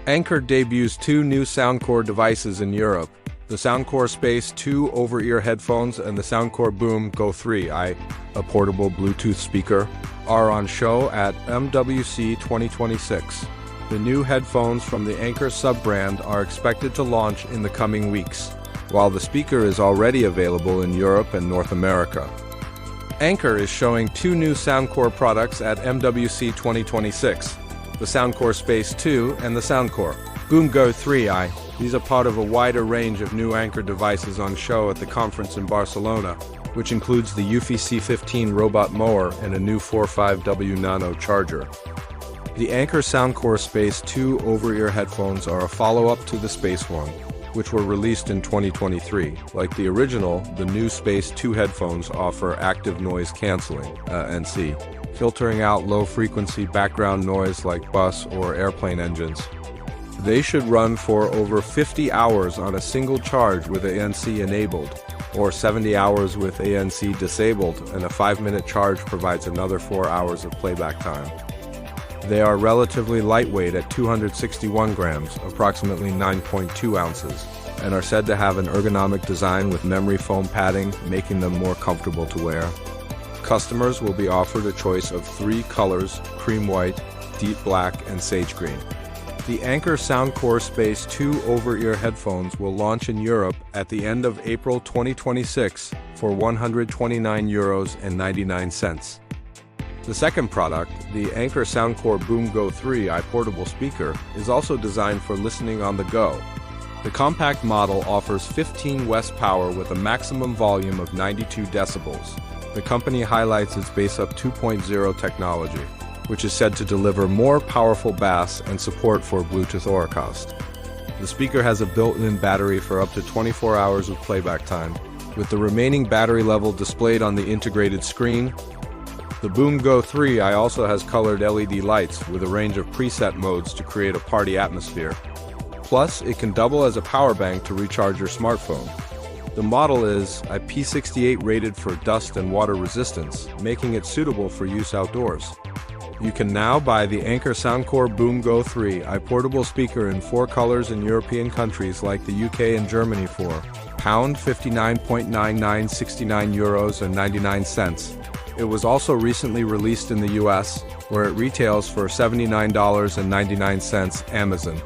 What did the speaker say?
Anker debuts two new Soundcore devices in Europe. The Soundcore Space 2 over-ear headphones and the Soundcore Boom Go 3i, a portable Bluetooth speaker, are on show at MWC 2026. The new headphones from the Anker sub-brand are expected to launch in the coming weeks, while the speaker is already available in Europe and North America. Anker is showing two new Soundcore products at MWC 2026, the Soundcore Space 2 and the Soundcore Boom Go 3i. These are part of a wider range of new Anker devices on show at the conference in Barcelona, which includes the Eufy C15 robot mower and a new 45W Nano charger. The Anker Soundcore Space 2 over-ear headphones are a follow-up to the Space 1, which were released in 2023. Like the original, the new Space 2 headphones offer active noise cancelling, ANC, filtering out low-frequency background noise like bus or airplane engines. They should run for over 50 hours on a single charge with ANC enabled, or 70 hours with ANC disabled, and a 5-minute charge provides another 4 hours of playback time. They are relatively lightweight at 261 grams, approximately 9.2 ounces, and are said to have an ergonomic design with memory foam padding, making them more comfortable to wear. Customers will be offered a choice of 3 colors: cream white, deep black, and sage green. The Anker Soundcore Space 2 over-ear headphones will launch in Europe at the end of April 2026 for €129.99. The second product, the Anker Soundcore Boom Go 3i portable speaker, is also designed for listening on the go. The compact model offers 15 watts power with a maximum volume of 92 decibels. The company highlights its bass-up 2.0 technology, which is said to deliver more powerful bass and support for Bluetooth Oracast. The speaker has a built-in battery for up to 24 hours of playback time, with the remaining battery level displayed on the integrated screen. The Boom Go 3i also has colored LED lights with a range of preset modes to create a party atmosphere. Plus, it can double as a power bank to recharge your smartphone. The model is IP68 rated for dust and water resistance, making it suitable for use outdoors. You can now buy the Anker Soundcore Boom Go 3i portable speaker in 4 colors in European countries like the UK and Germany for £59.99, €69.99. It was also recently released in the US, where it retails for $79.99 Amazon.